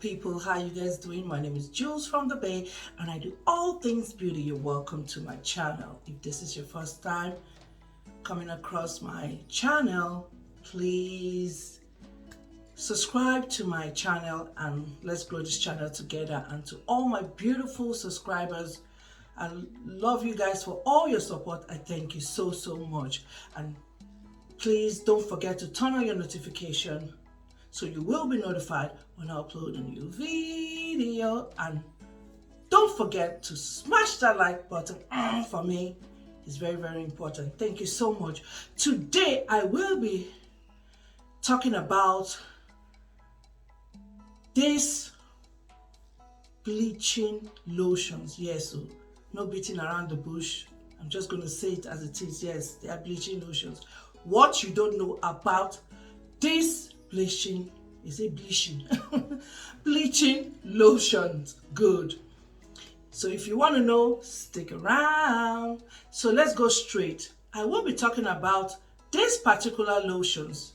people, how you guys doing? My name is Jules from the Bay and I do all things beauty. You're welcome to my channel. If this is your first time coming across my channel, please subscribe to my channel and let's grow this channel together. And to all my beautiful subscribers, I love you guys for all your support. I thank you so much. And please don't forget to turn on your notification so you will be notified when I upload a new video. And don't forget to smash that like button for me. It's very important. Thank you so much. Today I will be talking about this bleaching lotions. Yes, so no beating around the bush. I'm just going to say it as it is. Yes, they are bleaching lotions. What you don't know about this bleaching, is it bleaching? Bleaching lotions. Good. So if you want to know, stick around. So let's go straight. I will be talking about these particular lotions.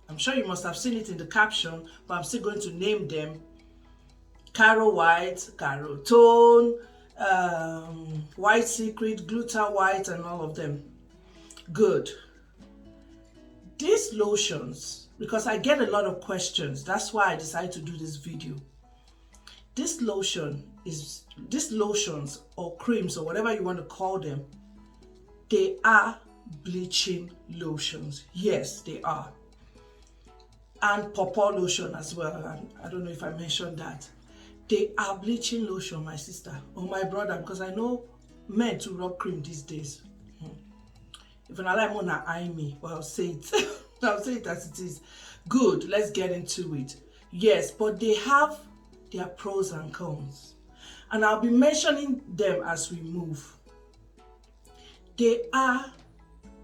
I'm sure you must have seen it in the caption, but I'm still going to name them. Caro White, Carotone, White Secret, Gluta White, and all of them. Good. These lotions, because I get a lot of questions, that's why I decided to do this video. These lotions or creams or whatever you want to call them, they are bleaching lotions. Yes, they are. And pawpaw lotion as well. I don't know if I mentioned that. They are bleaching lotion, my sister or my brother, because I know men to rub cream these days. If I like wanna eye me, well, I'll say it. I'll say it as it is. Good, let's get into it. Yes, but they have their pros and cons. And I'll be mentioning them as we move. They are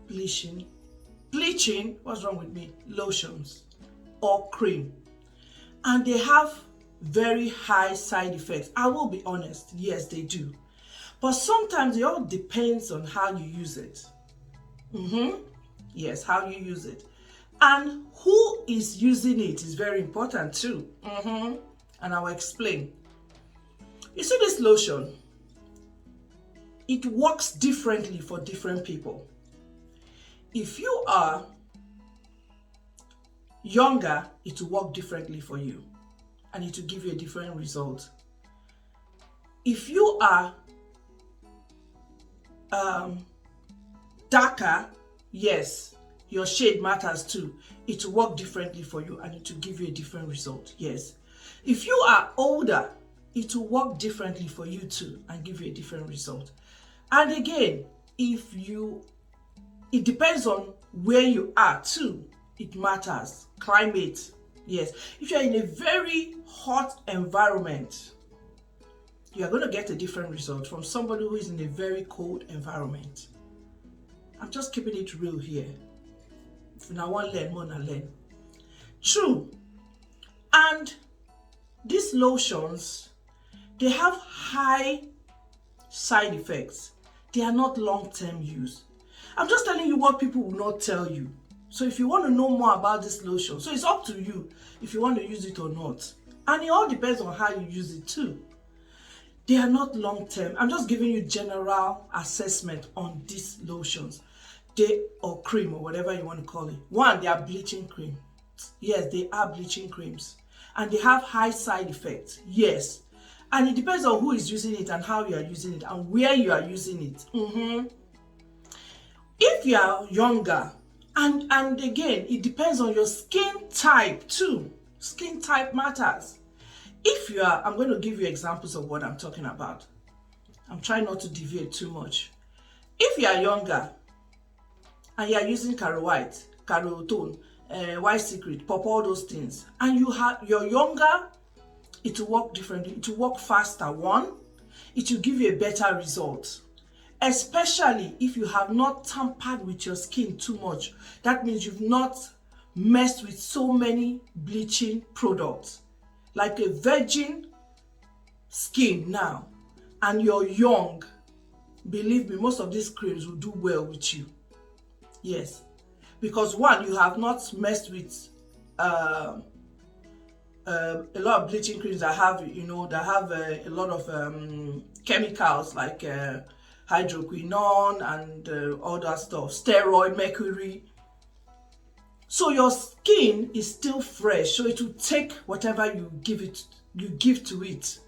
bleaching, what's wrong with me? Lotions or cream. And they have very high side effects. I will be honest, yes, they do. But sometimes it all depends on how you use it. Yes, how you use it. And who is using it is very important too. And I will explain. You see this lotion, it works differently for different people. If you are younger, it will work differently for you and it will give you a different result. If you are darker, yes, your shade matters too. It will work differently for you and it will give you a different result. Yes. If you are older, it will work differently for you too and give you a different result. And again, it depends on where you are too. It matters. Climate, yes. If you're in a very hot environment, you are going to get a different result from somebody who is in a very cold environment. I'm just keeping it real here. If you want to learn more, learn. True. And these lotions, they have high side effects. They are not long-term use. I'm just telling you what people will not tell you. So if you want to know more about this lotion, so it's up to you if you want to use it or not. And it all depends on how you use it too. They are not long-term. I'm just giving you general assessment on these lotions. Or cream or whatever you want to call it. One, they are bleaching cream. Yes, they are bleaching creams. And they have high side effects. Yes. And it depends on who is using it and how you are using it and where you are using it. If you are younger, and again, it depends on your skin type too. Skin type matters. If you are, I'm going to give you examples of what I'm talking about. I'm trying not to deviate too much. If you are younger, and you are using Caro White, Carotone, White Secret, pop, all those things, and you're younger, it will work differently. It will work faster. One, it will give you a better result. Especially if you have not tampered with your skin too much. That means you've not messed with so many bleaching products. Like a virgin skin now, and you're young, believe me, most of these creams will do well with you. Yes, because one, you have not messed with a lot of bleaching creams that have, that have a lot of chemicals like hydroquinone and all that stuff, steroid, mercury. So your skin is still fresh, so it will take whatever you give to it,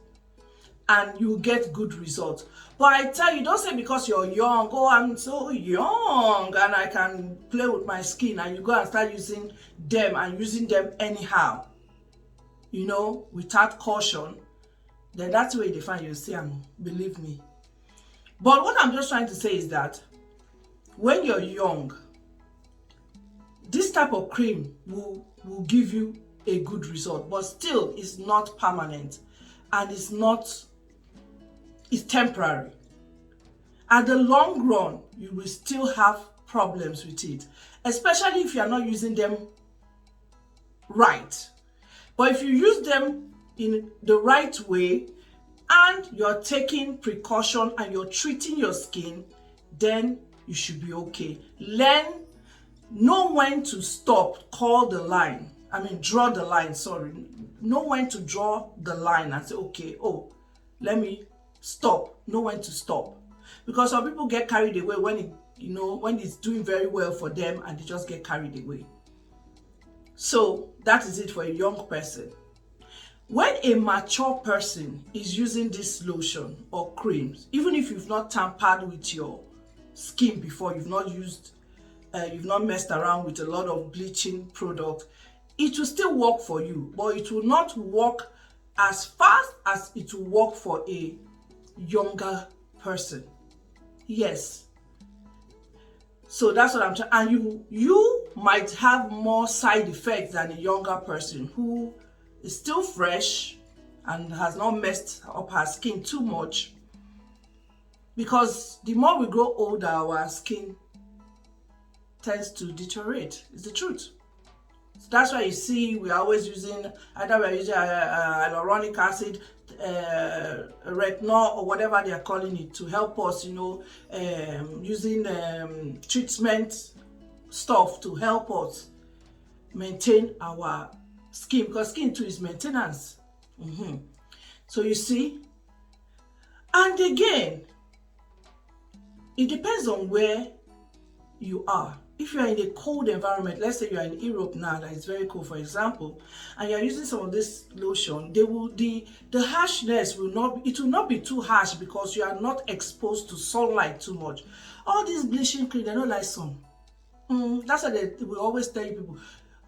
and you get good results. But I tell you, don't say because you're young, oh, I'm so young and I can play with my skin, and you go and start using them and using them anyhow, without caution. Then that's where they find you see them, believe me. But what I'm just trying to say is that when you're young, this type of cream will give you a good result, but still it's not permanent, and it's temporary. At the long run, you will still have problems with it, especially if you are not using them right. But if you use them in the right way and you're taking precaution and you're treating your skin, then you should be okay. Know when to stop, draw the line, sorry. Know when to draw the line and say, okay, let me stop. Know when to stop. Because some people get carried away when it's doing very well for them, and they just get carried away. So that is it for a young person. When a mature person is using this lotion or creams, even if you've not tampered with your skin before, you've not messed around with a lot of bleaching product, it will still work for you, but it will not work as fast as it will work for a younger person. Yes. So that's what I'm trying. And you might have more side effects than a younger person who is still fresh and has not messed up her skin too much. Because the more we grow older, our skin tends to deteriorate. It's the truth. So that's why you see we're always using, either we're using hyaluronic acid, retinol, or whatever they are calling it, to help us, using treatment stuff to help us maintain our skin, because skin too is maintenance. So you see, and again, it depends on where you are. If you are in a cold environment, let's say you are in Europe now, that is very cold, for example, and you are using some of this lotion, the harshness will not be too harsh, because you are not exposed to sunlight too much. All these bleaching cream, they don't like sun. That's why they will always tell you people,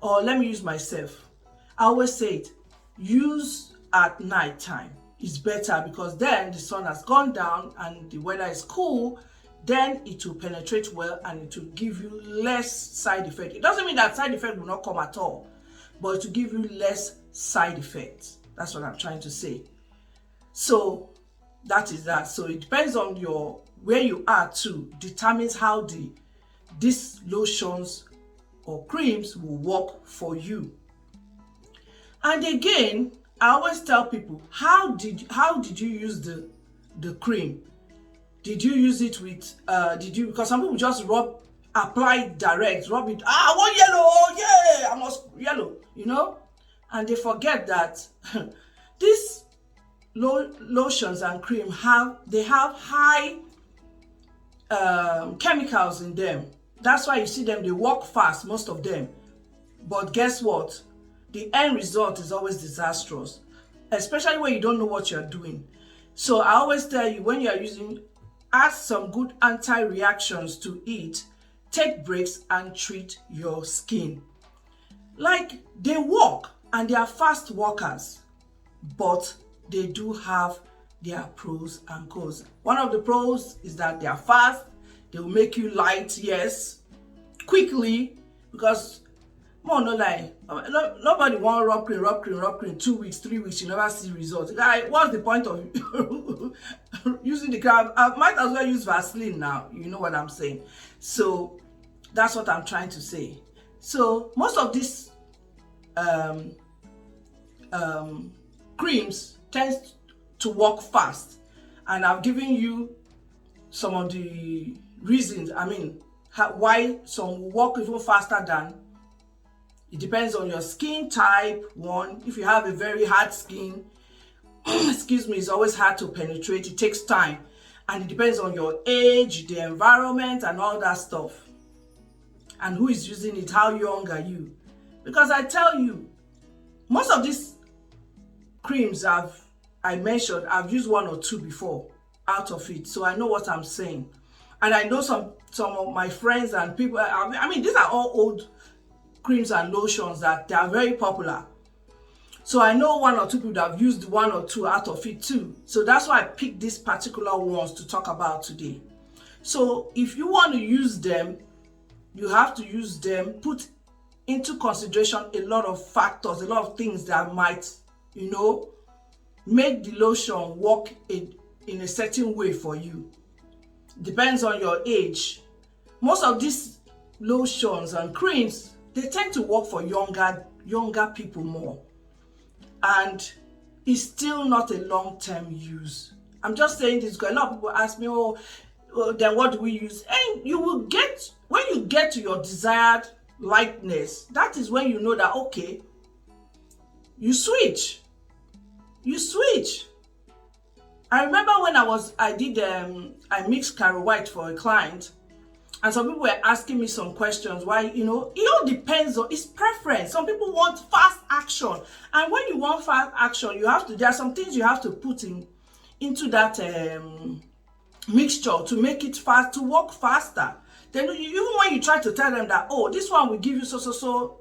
or let me use myself. I always say it, use at night time. It's better, because then the sun has gone down and the weather is cool. Then it will penetrate well and it will give you less side effect. It doesn't mean that side effect will not come at all, but it will give you less side effects. That's what I'm trying to say. So that is that. So it depends on where you are too, determines how these lotions or creams will work for you. And again, I always tell people, how did you use the cream? Did you use it with, because some people just apply direct, rub it, I want yellow, oh yeah, I must yellow, and they forget that these lotions and cream have high chemicals in them. That's why you see them, they work fast, most of them. But guess what? The end result is always disastrous, especially when you don't know what you're doing. So I always tell you, when you're using, add some good anti-reactions to it, take breaks and treat your skin. Like, they work and they are fast workers, but they do have their pros and cons. One of the pros is that they are fast, they will make you light, yes, quickly, because more no lie, nobody want rub cream 2 weeks, 3 weeks, you never see results. Guy, what's the point of using the cream? I might as well use Vaseline now, you know what I'm saying. So that's what I'm trying to say. So most of these creams tend to work fast, and I've given you some of the reasons, why some work even faster than It depends on your skin type. One, if you have a very hard skin, excuse me, it's always hard to penetrate. It takes time. And it depends on your age, the environment, and all that stuff. And who is using it, how young are you? Because I tell you, most of these creams I mentioned, I've used 1 or 2 before out of it. So I know what I'm saying. And I know some of my friends and people, I mean, these are all old creams and lotions that they are very popular. So I know 1 or 2 people that have used 1 or 2 out of it too. So that's why I picked these particular ones to talk about today. So if you want to use them, you have to use them, put into consideration a lot of factors, a lot of things that might, make the lotion work in a certain way for you. Depends on your age. Most of these lotions and creams, they tend to work for younger people more. And it's still not a long-term use. I'm just saying this because a lot of people ask me, then what do we use? And you will get, when you get to your desired likeness, that is when you know that, okay, you switch. I remember when I mixed Caro White for a client, and some people were asking me some questions. Why, it all depends on its preference. Some people want fast action. And when you want fast action, there are some things you have to put into that mixture to make it fast, to work faster. Then even when you try to tell them that, this one will give you so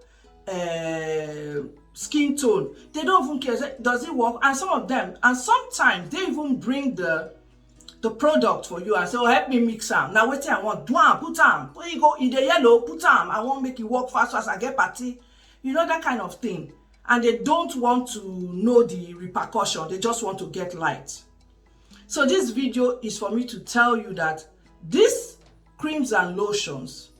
skin tone, they don't even care. Does it work? And sometimes they even bring the product for you and say, help me mix them. Now wait, I want put them. When you go in the yellow, put them. I want make it work fast as I get party. That kind of thing. And they don't want to know the repercussion. They just want to get light. So this video is for me to tell you that these creams and lotions,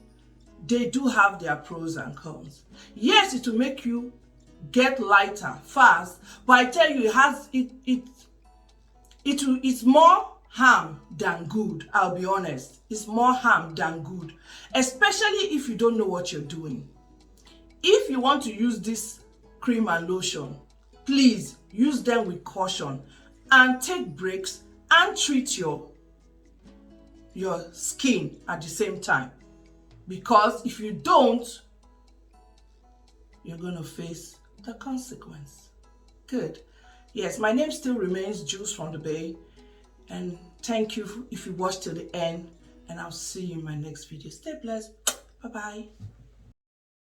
they do have their pros and cons. Yes, it will make you get lighter fast, but I tell you, it's more harm than good. I'll be honest, it's more harm than good, especially if you don't know what you're doing. If you want to use this cream and lotion, please use them with caution and take breaks and treat your skin at the same time, because if you don't, you're going to face the consequence. Good. Yes, my name still remains Juice from the Bay, and thank you if you watched till the end, and I'll see you in my next video. Stay blessed. Bye bye.